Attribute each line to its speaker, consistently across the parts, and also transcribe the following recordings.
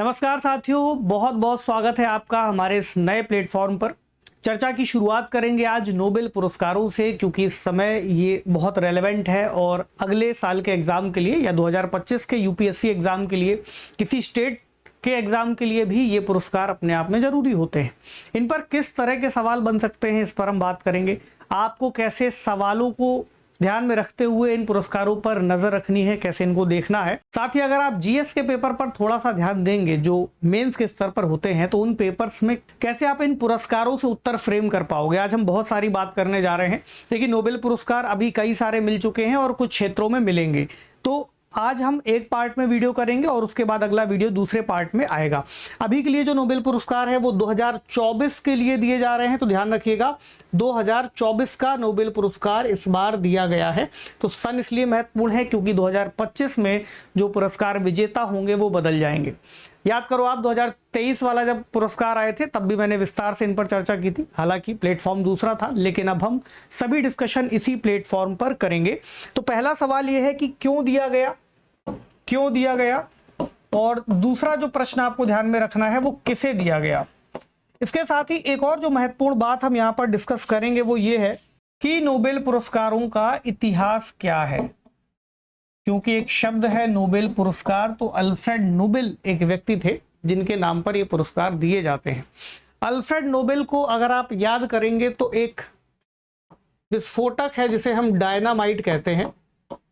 Speaker 1: नमस्कार साथियों, बहुत बहुत स्वागत है आपका हमारे इस नए प्लेटफॉर्म पर। चर्चा की शुरुआत करेंगे आज नोबेल पुरस्कारों से, क्योंकि इस समय ये बहुत रेलेवेंट है और अगले साल के एग्जाम के लिए या 2025 के यूपीएससी एग्जाम के लिए, किसी स्टेट के एग्जाम के लिए भी ये पुरस्कार अपने आप में जरूरी होते हैं। इन पर किस तरह के सवाल बन सकते हैं, इस पर हम बात करेंगे। आपको कैसे सवालों को ध्यान में रखते हुए इन पुरस्कारों पर नजर रखनी है, कैसे इनको देखना है। साथ ही अगर आप जीएस के पेपर पर थोड़ा सा ध्यान देंगे जो मेंस के स्तर पर होते हैं, तो उन पेपर्स में कैसे आप इन पुरस्कारों से उत्तर फ्रेम कर पाओगे। आज हम बहुत सारी बात करने जा रहे हैं, लेकिन नोबेल पुरस्कार अभी कई सारे मिल चुके हैं और कुछ क्षेत्रों में मिलेंगे। तो आज हम एक पार्ट में वीडियो करेंगे और उसके बाद अगला वीडियो दूसरे पार्ट में आएगा। अभी के लिए जो नोबेल पुरस्कार है वो 2024 के लिए दिए जा रहे हैं, तो ध्यान रखिएगा 2024 का नोबेल पुरस्कार इस बार दिया गया है। तो सन इसलिए महत्वपूर्ण है क्योंकि 2025 में जो पुरस्कार विजेता होंगे वो बदल जाएंगे। याद करो आप 2023 वाला जब पुरस्कार आए थे तब भी मैंने विस्तार से इन पर चर्चा की थी, हालांकि प्लेटफॉर्म दूसरा था, लेकिन अब हम सभी डिस्कशन इसी प्लेटफॉर्म पर करेंगे। तो पहला सवाल यह है कि क्यों दिया गया, और दूसरा जो प्रश्न आपको ध्यान में रखना है वो किसे दिया गया। इसके साथ ही एक और जो महत्वपूर्ण बात हम यहाँ पर डिस्कस करेंगे वो ये है कि नोबेल पुरस्कारों का इतिहास क्या है। क्योंकि एक शब्द है नोबेल पुरस्कार, तो अल्फ्रेड नोबेल एक व्यक्ति थे जिनके नाम पर ये पुरस्कार दिए जाते हैं। अल्फ्रेड नोबेल को अगर आप याद करेंगे तो एक विस्फोटक है जिसे हम डायनामाइट कहते हैं।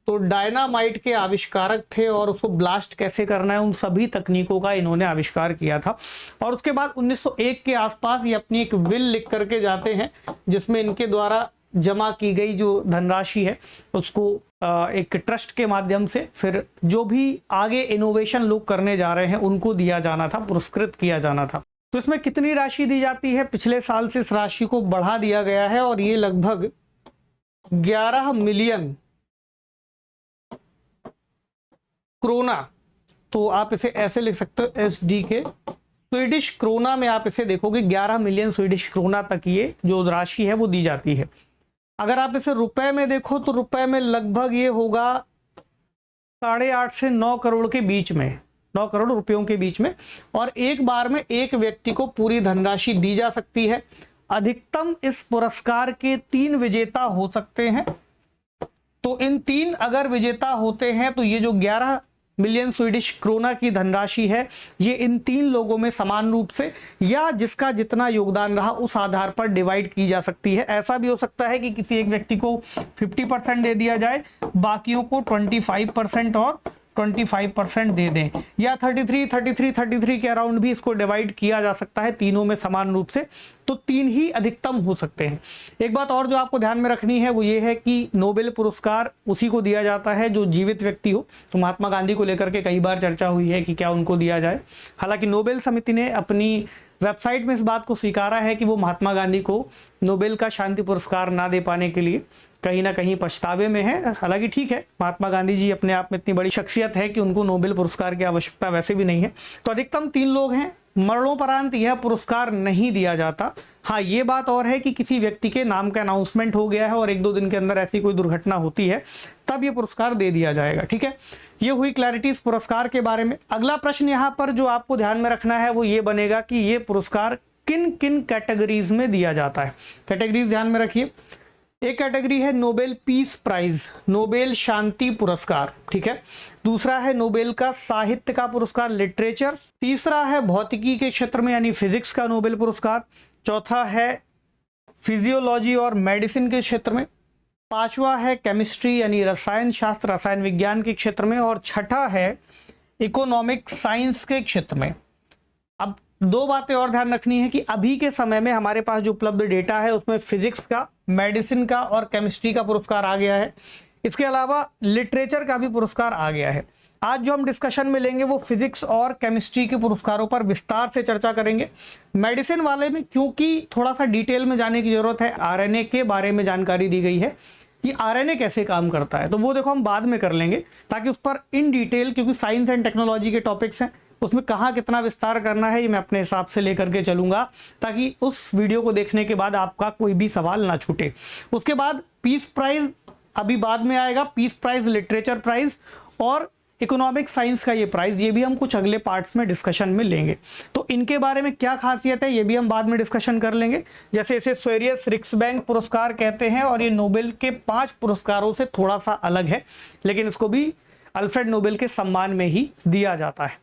Speaker 1: तो डायनामाइट के आविष्कारक थे और उसको ब्लास्ट कैसे करना है उन सभी तकनीकों का इन्होंने आविष्कार किया था। और उसके बाद 1901 के आसपास ये अपनी एक विल लिख करके जाते हैं, जिसमें इनके द्वारा जमा की गई जो धनराशि है उसको एक ट्रस्ट के माध्यम से फिर जो भी आगे इनोवेशन लोग करने जा रहे हैं उनको दिया जाना था, पुरस्कृत किया जाना था। तो इसमें कितनी राशि दी जाती है? पिछले साल से इस राशि को बढ़ा दिया गया है और ये लगभग 11 मिलियन क्रोना, तो आप इसे ऐसे लिख सकते हो एसडी के स्वीडिश क्रोना में आप इसे देखोगे 11 मिलियन स्वीडिश क्रोना तक ये जो राशि है वो दी जाती है। अगर आप इसे रुपए में देखो तो रुपए में लगभग ये होगा 8.5 से 9 करोड़ के बीच में, 9 करोड़ रुपयों के बीच में। और एक बार में एक व्यक्ति को पूरी धनराशि दी जा सकती है। अधिकतम इस पुरस्कार के 3 विजेता हो सकते हैं। तो इन 3 अगर विजेता होते हैं तो ये जो 11 मिलियन स्वीडिश क्रोना की धनराशि है ये इन 3 लोगों में समान रूप से या जिसका जितना योगदान रहा उस आधार पर डिवाइड की जा सकती है। ऐसा भी हो सकता है कि किसी एक व्यक्ति को 50% दे दिया जाए, बाकियों को 25% और 25% दे दें, या 33 के अराउंड भी इसको डिवाइड किया जा सकता है, तीनों में समान रूप से। तो 3 ही अधिकतम हो सकते हैं। एक बात और जो आपको ध्यान में रखनी है वो ये है कि नोबेल पुरस्कार उसी को दिया जाता है जो जीवित व्यक्ति हो। तो महात्मा गांधी को लेकर के कई बार चर्चा हुई है कि क्या उनको दिया जाए। हालांकि नोबेल समिति ने अपनी वेबसाइट में इस बात को स्वीकारा है कि वो महात्मा गांधी को नोबेल का शांति पुरस्कार ना दे पाने के लिए कहीं ना कहीं पछतावे में है। हालांकि ठीक है, महात्मा गांधी जी अपने आप में इतनी बड़ी शख्सियत है कि उनको नोबेल पुरस्कार की आवश्यकता वैसे भी नहीं है। तो अधिकतम 3 लोग हैं। मरणोपरांत यह पुरस्कार नहीं दिया जाता। हाँ, ये बात और है कि किसी व्यक्ति के नाम का अनाउंसमेंट हो गया है और 1-2 दिन के अंदर ऐसी कोई दुर्घटना होती है तब ये पुरस्कार दे दिया जाएगा। ठीक है, ये हुई क्लैरिटी इस पुरस्कार के बारे में। अगला प्रश्न यहाँ पर जो आपको ध्यान में रखना है वो ये बनेगा कि ये पुरस्कार किन किन कैटेगरीज में दिया जाता है। कैटेगरीज ध्यान में रखिए। एक कैटेगरी है नोबेल पीस प्राइज, नोबेल शांति पुरस्कार, ठीक है। दूसरा है नोबेल का साहित्य का पुरस्कार, लिटरेचर। तीसरा है भौतिकी के क्षेत्र में यानी फिजिक्स का नोबेल पुरस्कार। चौथा है फिजियोलॉजी और मेडिसिन के क्षेत्र में। 5वां है केमिस्ट्री यानी रसायन शास्त्र, रसायन विज्ञान के क्षेत्र में। और छठा है इकोनॉमिक साइंस के क्षेत्र में। अब 2 बातें और ध्यान रखनी है कि अभी के समय में हमारे पास जो उपलब्ध डेटा है उसमें फिजिक्स का, मेडिसिन का और केमिस्ट्री का पुरस्कार आ गया है। इसके अलावा लिटरेचर का भी पुरस्कार आ गया है। आज जो हम डिस्कशन में लेंगे वो फिजिक्स और केमिस्ट्री के पुरस्कारों पर विस्तार से चर्चा करेंगे। मेडिसिन वाले में क्योंकि थोड़ा सा डिटेल में जाने की जरूरत है, आरएनए के बारे में जानकारी दी गई है कि आरएनए कैसे काम करता है, तो वो देखो हम बाद में कर लेंगे ताकि उस पर इन डिटेल, क्योंकि साइंस एंड टेक्नोलॉजी के टॉपिक्स हैं, उसमें कहाँ कितना विस्तार करना है ये मैं अपने हिसाब से लेकर के चलूंगा ताकि उस वीडियो को देखने के बाद आपका कोई भी सवाल ना छूटे। उसके बाद पीस प्राइज अभी बाद में आएगा, पीस प्राइज, लिटरेचर प्राइज और इकोनॉमिक साइंस का ये प्राइज, ये भी हम कुछ अगले पार्ट्स में डिस्कशन में लेंगे। तो इनके बारे में क्या खासियत है ये भी हम बाद में डिस्कशन कर लेंगे। जैसे इसे स्वेरियस रिक्सबैंक पुरस्कार कहते हैं और ये नोबेल के 5 पुरस्कारों से थोड़ा सा अलग है, लेकिन इसको भी अल्फ्रेड नोबेल के सम्मान में ही दिया जाता है।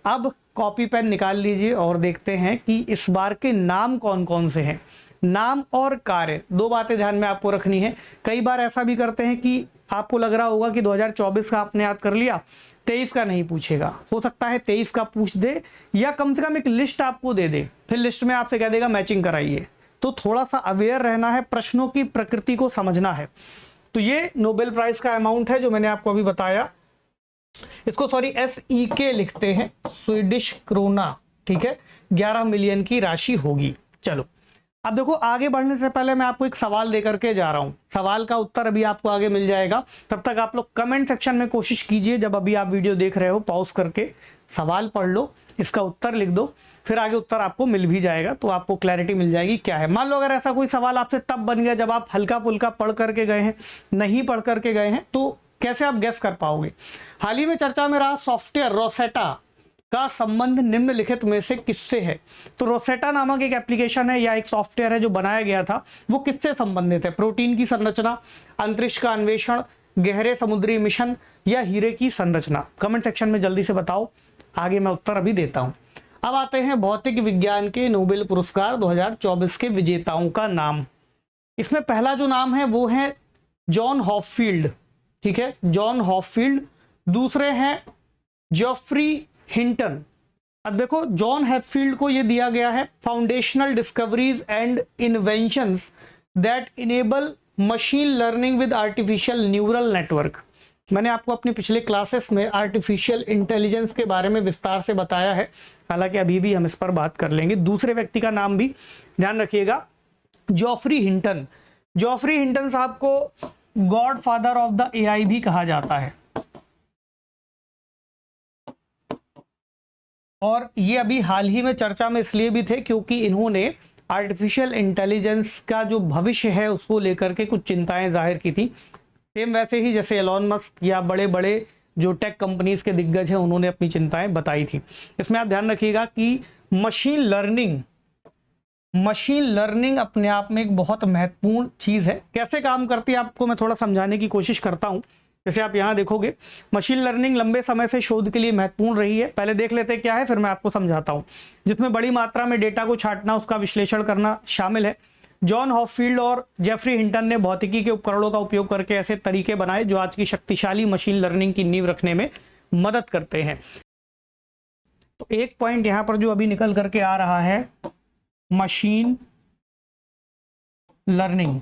Speaker 1: अब कॉपी पेन निकाल लीजिए और देखते हैं कि इस बार के नाम कौन कौन से हैं। नाम और कार्य, 2 बातें ध्यान में आपको रखनी है। कई बार ऐसा भी करते हैं कि आपको लग रहा होगा कि 2024 का आपने याद कर लिया, 23 का नहीं पूछेगा। हो सकता है 23 का पूछ दे या कम से कम एक लिस्ट आपको दे दे, फिर लिस्ट में आपसे कह देगा मैचिंग कराइए। तो थोड़ा सा अवेयर रहना है, प्रश्नों की प्रकृति को समझना है। तो ये नोबेल प्राइज का अमाउंट है जो मैंने आपको अभी बताया। इसको SEK लिखते हैं, स्वीडिश क्रोना, ठीक है। 11 मिलियन की राशि होगी। चलो अब देखो, आगे बढ़ने से पहले मैं आपको एक सवाल देकर के जा रहा हूं। सवाल का उत्तर अभी आपको आगे मिल जाएगा, तब तक आप लोग कमेंट सेक्शन में कोशिश कीजिए, जब अभी आप वीडियो देख रहे हो पॉज करके सवाल पढ़ लो, इसका उत्तर लिख दो, फिर आगे उत्तर आपको मिल भी जाएगा, तो आपको क्लैरिटी मिल जाएगी क्या है। मान लो अगर ऐसा कोई सवाल आपसे तब बन गया जब आप हल्का फुल्का पढ़ करके गए हैं, नहीं पढ़ करके गए हैं, तो कैसे आप गेस कर पाओगे। हाल ही में चर्चा में रहा सॉफ्टवेयर रोसेटा का संबंध निम्नलिखित में से किससे है। तो रोसेटा नामक एक एप्लीकेशन है या एक सॉफ्टवेयर है जो बनाया गया था, वो किससे संबंधित है। प्रोटीन की संरचना, अंतरिक्ष का अन्वेषण, गहरे समुद्री मिशन या हीरे की संरचना। कमेंट सेक्शन में जल्दी से बताओ, आगे मैं उत्तर अभी देता हूं। अब आते हैं भौतिक विज्ञान के नोबेल पुरस्कार 2024 के विजेताओं का नाम। इसमें पहला जो नाम है वो है जॉन हॉपफील्ड, ठीक है, जॉन हॉपफील्ड। दूसरे हैं जॉफ्री हिंटन। अब देखो, जॉन हॉपफील्ड को यह दिया गया है foundational discoveries and inventions that enable machine learning with artificial neural network. मैंने आपको अपनी पिछले क्लासेस में आर्टिफिशियल इंटेलिजेंस के बारे में विस्तार से बताया है, हालांकि अभी भी हम इस पर बात कर लेंगे। दूसरे व्यक्ति का नाम भी ध्यान रखिएगा, जॉफ्री हिंटन। जॉफ्री हिंटन साहब को God father of the AI भी कहा जाता है, और ये अभी हाल ही में चर्चा में इसलिए भी थे क्योंकि इन्होंने आर्टिफिशियल इंटेलिजेंस का जो भविष्य है उसको लेकर के कुछ चिंताएं जाहिर की थी। सेम वैसे ही जैसे एलॉन मस्क या बड़े बड़े जो टेक कंपनीज के दिग्गज हैं उन्होंने अपनी चिंताएं बताई थी। इसमें आप ध्यान रखिएगा कि मशीन लर्निंग अपने आप में एक बहुत महत्वपूर्ण चीज़ है। कैसे काम करती है आपको मैं थोड़ा समझाने की कोशिश करता हूं। जैसे आप यहाँ देखोगे, मशीन लर्निंग लंबे समय से शोध के लिए महत्वपूर्ण रही है। पहले देख लेते हैं क्या है, फिर मैं आपको समझाता हूँ। जिसमें बड़ी मात्रा में डेटा को छांटना, उसका विश्लेषण करना शामिल है। जॉन हॉपफील्ड और जेफरी हिंटन ने भौतिकी के उपकरणों का उपयोग करके ऐसे तरीके बनाए जो आज की शक्तिशाली मशीन लर्निंग की नींव रखने में मदद करते हैं। तो एक पॉइंट यहाँ पर जो अभी निकल करके आ रहा है, मशीन लर्निंग,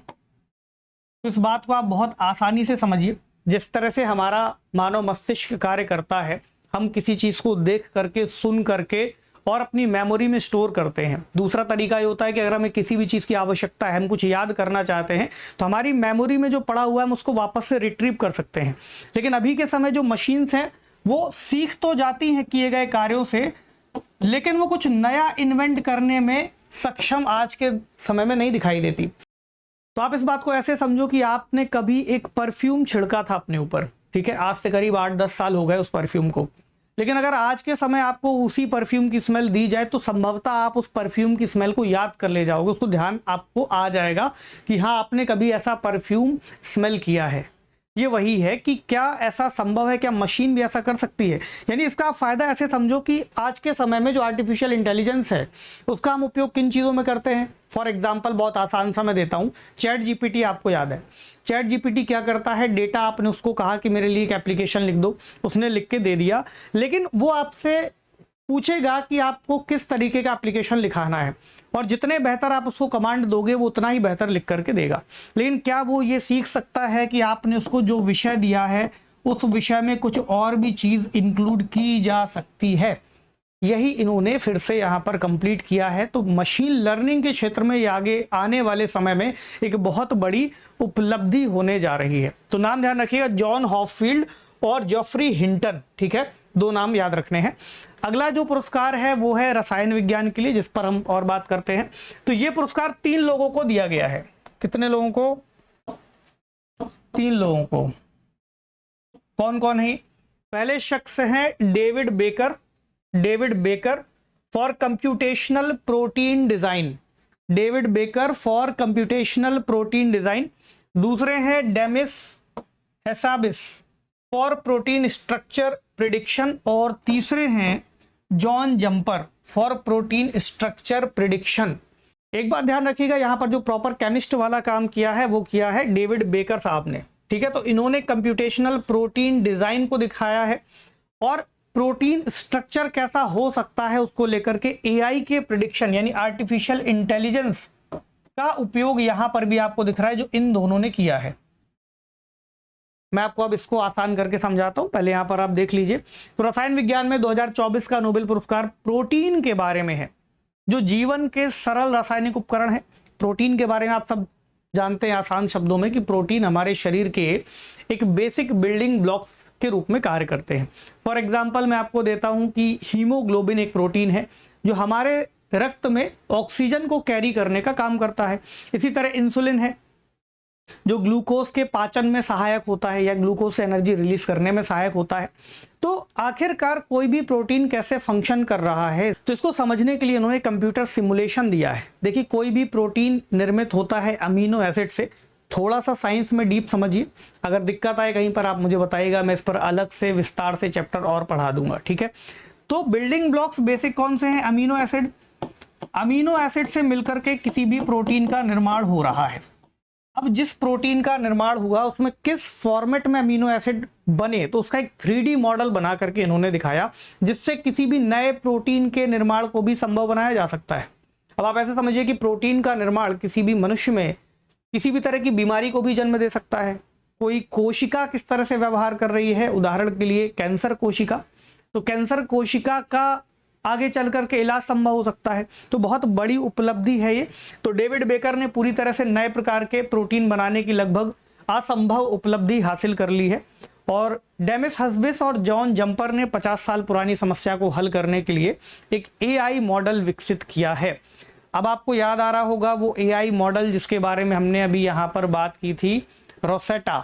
Speaker 1: इस बात को आप बहुत आसानी से समझिए। जिस तरह से हमारा मानव मस्तिष्क कार्य करता है, हम किसी चीज़ को देख करके, सुन करके और अपनी मेमोरी में स्टोर करते हैं। दूसरा तरीका ये होता है कि अगर हमें किसी भी चीज़ की आवश्यकता है, हम कुछ याद करना चाहते हैं, तो हमारी मेमोरी में जो पड़ा हुआ है हम उसको वापस से रिट्रीव कर सकते हैं। लेकिन अभी के समय जो मशीन्स हैं वो सीख तो जाती हैं किए गए कार्यों से, लेकिन वो कुछ नया इन्वेंट करने में सक्षम आज के समय में नहीं दिखाई देती। तो आप इस बात को ऐसे समझो कि आपने कभी एक परफ्यूम छिड़का था अपने ऊपर, ठीक है, आज से करीब 8-10 साल हो गए उस परफ्यूम को। लेकिन अगर आज के समय आपको उसी परफ्यूम की स्मेल दी जाए तो संभवतः आप उस परफ्यूम की स्मेल को याद कर ले जाओगे, उसको ध्यान आपको आ जाएगा कि हाँ आपने कभी ऐसा परफ्यूम स्मेल किया है। ये वही है कि क्या ऐसा संभव है, क्या मशीन भी ऐसा कर सकती है। यानी इसका फायदा ऐसे समझो कि आज के समय में जो आर्टिफिशियल इंटेलिजेंस है उसका हम उपयोग किन चीज़ों में करते हैं। फॉर एग्जाम्पल बहुत आसान सा मैं देता हूँ, चैट जीपीटी आपको याद है। चैट जीपीटी क्या करता है, डेटा आपने उसको कहा कि मेरे लिए एक एप्लीकेशन लिख दो, उसने लिख के दे दिया, लेकिन वो आपसे पूछेगा कि आपको किस तरीके का एप्लीकेशन लिखाना है, और जितने बेहतर आप उसको कमांड दोगे वो उतना ही बेहतर लिख करके देगा। लेकिन क्या वो ये सीख सकता है कि आपने उसको जो विषय दिया है उस विषय में कुछ और भी चीज़ इंक्लूड की जा सकती है। यही इन्होंने फिर से यहाँ पर कंप्लीट किया है। तो मशीन लर्निंग के क्षेत्र में ये आगे आने वाले समय में एक बहुत बड़ी उपलब्धि होने जा रही है। तो नाम ध्यान रखिएगा, जॉन हॉपफील्ड और जेफरी हिंटन, ठीक है, 2 नाम याद रखने हैं। अगला जो पुरस्कार है वो है रसायन विज्ञान के लिए, जिस पर हम और बात करते हैं। तो ये पुरस्कार 3 लोगों को दिया गया है। कितने लोगों को? 3 लोगों को। कौन कौन है? पहले शख्स हैं David Baker, David Baker for computational protein design, David Baker for computational protein design. दूसरे हैं Demis Hassabis for protein structure prediction, और तीसरे हैं John Jumper for protein structure prediction. एक बात ध्यान रखिएगा, यहां पर जो प्रॉपर केमिस्ट वाला काम किया है वो किया है डेविड बेकर साहब ने, ठीक है। तो इन्होंने कंप्यूटेशनल प्रोटीन डिजाइन को दिखाया है और प्रोटीन स्ट्रक्चर कैसा हो सकता है उसको लेकर के एआई के प्रिडिक्शन यानी आर्टिफिशियल इंटेलिजेंस का उपयोग यहां पर भी आपको दिख रहा है जो इन दोनों ने किया है। मैं आपको अब इसको आसान करके समझाता हूं, पहले यहां पर आप देख लीजिए। तो रसायन विज्ञान में 2024 का नोबेल पुरस्कार प्रोटीन के बारे में है, जो जीवन के सरल रासायनिक उपकरण है। प्रोटीन के बारे में आप सब जानते हैं आसान शब्दों में कि प्रोटीन हमारे शरीर के एक बेसिक बिल्डिंग ब्लॉक्स के रूप में कार्य करते हैं। फॉर एग्जांपल मैं आपको देता हूं कि हीमोग्लोबिन एक प्रोटीन है जो हमारे रक्त में ऑक्सीजन को कैरी करने का काम करता है। इसी तरह इंसुलिन है जो ग्लूकोज के पाचन में सहायक होता है या ग्लूकोज से एनर्जी रिलीज करने में सहायक होता है। तो आखिरकार कोई भी प्रोटीन कैसे फंक्शन कर रहा है, तो इसको समझने के लिए उन्होंने कंप्यूटर सिमुलेशन दिया है। देखिए कोई भी प्रोटीन निर्मित होता है अमीनो एसिड से। थोड़ा सा साइंस में डीप समझिए, अगर दिक्कत आए कहीं पर आप मुझे बताइएगा, मैं इस पर अलग से विस्तार से चैप्टर और पढ़ा दूंगा, ठीक है। तो बिल्डिंग ब्लॉक्स बेसिक कौन से हैं? Amino acid. अमीनो एसिड से मिलकर के किसी भी प्रोटीन का निर्माण हो रहा है। अब जिस प्रोटीन का निर्माण हुआ उसमें किस फॉर्मेट में अमीनो एसिड बने, तो उसका एक 3D मॉडल बना करके इन्होंने दिखाया, जिससे किसी भी नए प्रोटीन के निर्माण को भी संभव बनाया जा सकता है। अब आप ऐसे समझिए कि प्रोटीन का निर्माण किसी भी मनुष्य में किसी भी तरह की बीमारी को भी जन्म दे सकता है। कोई कोशिका किस तरह से व्यवहार कर रही है, उदाहरण के लिए कैंसर कोशिका, तो कैंसर कोशिका का आगे चल करके इलाज संभव हो सकता है। तो बहुत बड़ी उपलब्धि है ये। तो डेविड बेकर ने पूरी तरह से नए प्रकार के प्रोटीन बनाने की लगभग असंभव उपलब्धि हासिल कर ली है। और डेमिस हस्बिस और जॉन जंपर ने 50 साल पुरानी समस्या को हल करने के लिए एक एआई मॉडल विकसित किया है। अब आपको याद आ रहा होगा वो एआई मॉडल जिसके बारे में हमने अभी यहाँ पर बात की थी, रोसेटा।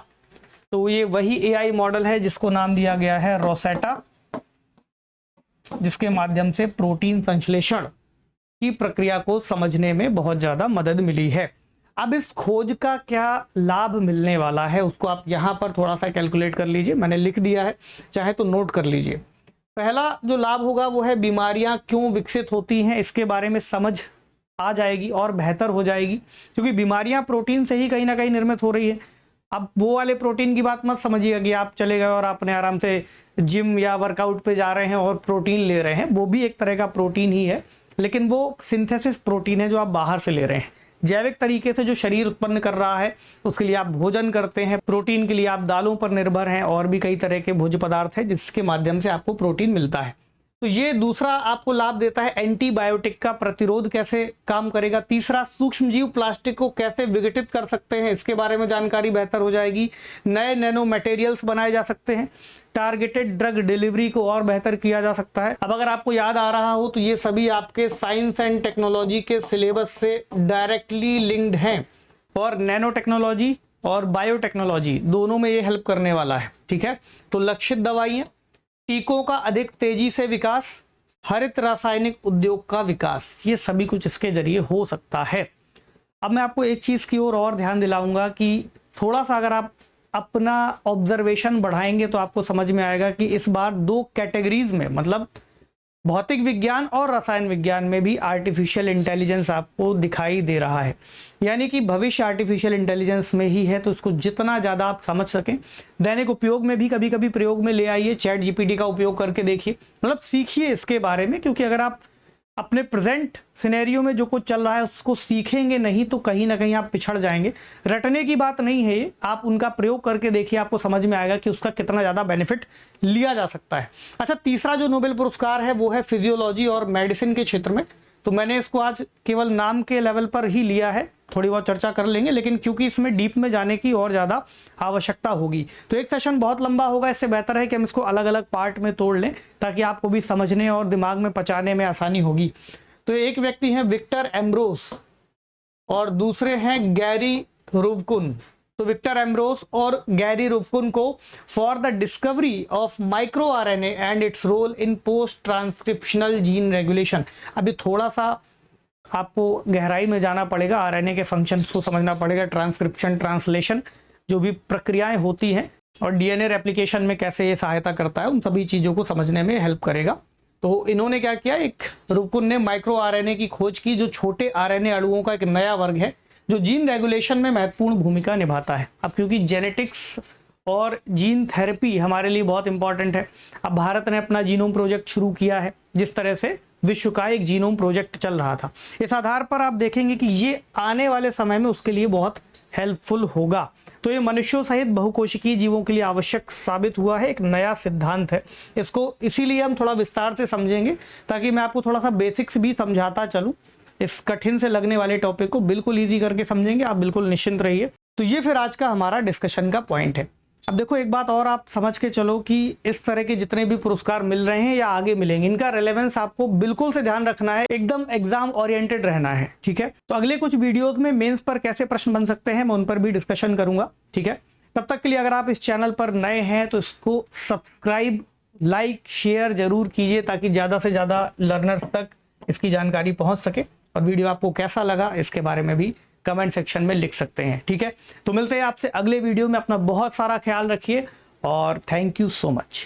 Speaker 1: तो ये वही एआई मॉडल है जिसको नाम दिया गया है रोसेटा, जिसके माध्यम से प्रोटीन संश्लेषण की प्रक्रिया को समझने में बहुत ज्यादा मदद मिली है। अब इस खोज का क्या लाभ मिलने वाला है उसको आप यहां पर थोड़ा सा कैलकुलेट कर लीजिए, मैंने लिख दिया है, चाहे तो नोट कर लीजिए। पहला जो लाभ होगा वो है बीमारियां क्यों विकसित होती हैं इसके बारे में समझ आ जाएगी और बेहतर हो जाएगी, क्योंकि बीमारियां प्रोटीन से ही कहीं ना कहीं निर्मित हो रही है। अब वो वाले प्रोटीन की बात मत समझिएगा कि आप चले गए और आपने आराम से जिम या वर्कआउट पे जा रहे हैं और प्रोटीन ले रहे हैं, वो भी एक तरह का प्रोटीन ही है, लेकिन वो सिंथेसिस प्रोटीन है जो आप बाहर से ले रहे हैं। जैविक तरीके से जो शरीर उत्पन्न कर रहा है उसके लिए आप भोजन करते हैं, प्रोटीन के लिए आप दालों पर निर्भर हैं, और भी कई तरह के भोज्य पदार्थ हैं जिसके माध्यम से आपको प्रोटीन मिलता है। तो ये दूसरा आपको लाभ देता है। एंटीबायोटिक का प्रतिरोध कैसे काम करेगा। तीसरा, सूक्ष्मजीव प्लास्टिक को कैसे विघटित कर सकते हैं इसके बारे में जानकारी बेहतर हो जाएगी। नए नैनो मटेरियल्स बनाए जा सकते हैं। टारगेटेड ड्रग डिलीवरी को और बेहतर किया जा सकता है। अब अगर आपको याद आ रहा हो तो ये सभी आपके साइंस एंड टेक्नोलॉजी के सिलेबस से डायरेक्टली लिंक्ड हैं, और नैनो टेक्नोलॉजी और बायोटेक्नोलॉजी दोनों में ये हेल्प करने वाला है, ठीक है। तो लक्षित दवाइयाँ, टीकों का अधिक तेजी से विकास, हरित रासायनिक उद्योग का विकास, ये सभी कुछ इसके जरिए हो सकता है। अब मैं आपको एक चीज़ की ओर और ध्यान दिलाऊंगा कि थोड़ा सा अगर आप अपना ऑब्जर्वेशन बढ़ाएंगे तो आपको समझ में आएगा कि इस बार 2 कैटेगरीज में, मतलब भौतिक विज्ञान और रसायन विज्ञान में भी आर्टिफिशियल इंटेलिजेंस आपको दिखाई दे रहा है। यानी कि भविष्य आर्टिफिशियल इंटेलिजेंस में ही है, तो इसको जितना ज़्यादा आप समझ सकें, दैनिक उपयोग में भी कभी कभी प्रयोग में ले आइए। चैट जीपीटी का उपयोग करके देखिए, मतलब सीखिए इसके बारे में, क्योंकि अगर आप अपने प्रेजेंट सिनेरियो में जो कुछ चल रहा है उसको सीखेंगे नहीं तो कहीं ना कहीं आप पिछड़ जाएंगे। रटने की बात नहीं है ये, आप उनका प्रयोग करके देखिए, आपको समझ में आएगा कि उसका कितना ज़्यादा बेनिफिट लिया जा सकता है। अच्छा, तीसरा जो नोबेल पुरस्कार है वो है फिजियोलॉजी और मेडिसिन के क्षेत्र में। तो मैंने इसको आज केवल नाम के लेवल पर ही लिया है, थोड़ी बहुत चर्चा कर लेंगे, लेकिन क्योंकि इसमें डीप में जाने की और ज़्यादा आवश्यकता होगी तो एक सेशन बहुत लंबा होगा। इससे बेहतर है कि हम इसको अलग अलग पार्ट में तोड़ लें ताकि आपको भी समझने और दिमाग में पचाने में आसानी होगी। तो एक व्यक्ति हैं विक्टर एम्ब्रोस और दूसरे हैं गैरी रुवकुन। तो विक्टर एम्ब्रोस और गैरी रुफकुन को for the discovery of micro RNA and its role in post transcriptional gene regulation. अभी थोड़ा सा आपको गहराई में जाना पड़ेगा, आरएनए के फंक्शंस को समझना पड़ेगा, ट्रांसक्रिप्शन, ट्रांसलेशन जो भी प्रक्रियाएं होती हैं और डीएनए रेप्लिकेशन में कैसे ये सहायता करता है, उन सभी चीज़ों को समझने में हेल्प करेगा। तो इन्होंने क्या किया, एक रुफकुन ने माइक्रो आरएनए की खोज की, जो छोटे आरएनए अणुओं का एक नया वर्ग है जो जीन रेगुलेशन में महत्वपूर्ण भूमिका निभाता है। अब क्योंकि जेनेटिक्स और जीन थेरेपी हमारे लिए बहुत इंपॉर्टेंट है, अब भारत ने अपना जीनोम प्रोजेक्ट शुरू किया है, जिस तरह से विश्व का एक जीनोम प्रोजेक्ट चल रहा था। इस आधार पर आप देखेंगे कि ये आने वाले समय में उसके लिए बहुत हेल्पफुल होगा। तो ये मनुष्यों सहित बहुकोशिकीय जीवों के लिए आवश्यक साबित हुआ है, एक नया सिद्धांत है। इसको इसीलिए हम थोड़ा विस्तार से समझेंगे ताकि मैं आपको थोड़ा सा बेसिक्स भी समझाता चलूँ। इस कठिन से लगने वाले टॉपिक को बिल्कुल ईजी करके समझेंगे, आप बिल्कुल निश्चिंत रहिए। तो ये फिर आज का हमारा डिस्कशन का पॉइंट है। अब देखो एक बात और आप समझ के चलो कि इस तरह के जितने भी पुरस्कार मिल रहे हैं या आगे मिलेंगे, इनका रेलेवेंस आपको बिल्कुल से ध्यान रखना है, एकदम एग्जाम ओरिएंटेड रहना है, ठीक है। तो अगले कुछ वीडियोस में मेंस पर कैसे प्रश्न बन सकते हैं मैं उन पर भी डिस्कशन करूंगा, ठीक है। तब तक के लिए अगर आप इस चैनल पर नए हैं तो इसको सब्सक्राइब, लाइक, शेयर जरूर कीजिए ताकि ज़्यादा से ज़्यादा लर्नर्स तक इसकी जानकारी पहुँच सके। और वीडियो आपको कैसा लगा इसके बारे में भी कमेंट सेक्शन में लिख सकते हैं, ठीक है। तो मिलते हैं आपसे अगले वीडियो में, अपना बहुत सारा ख्याल रखिए और थैंक यू सो मच।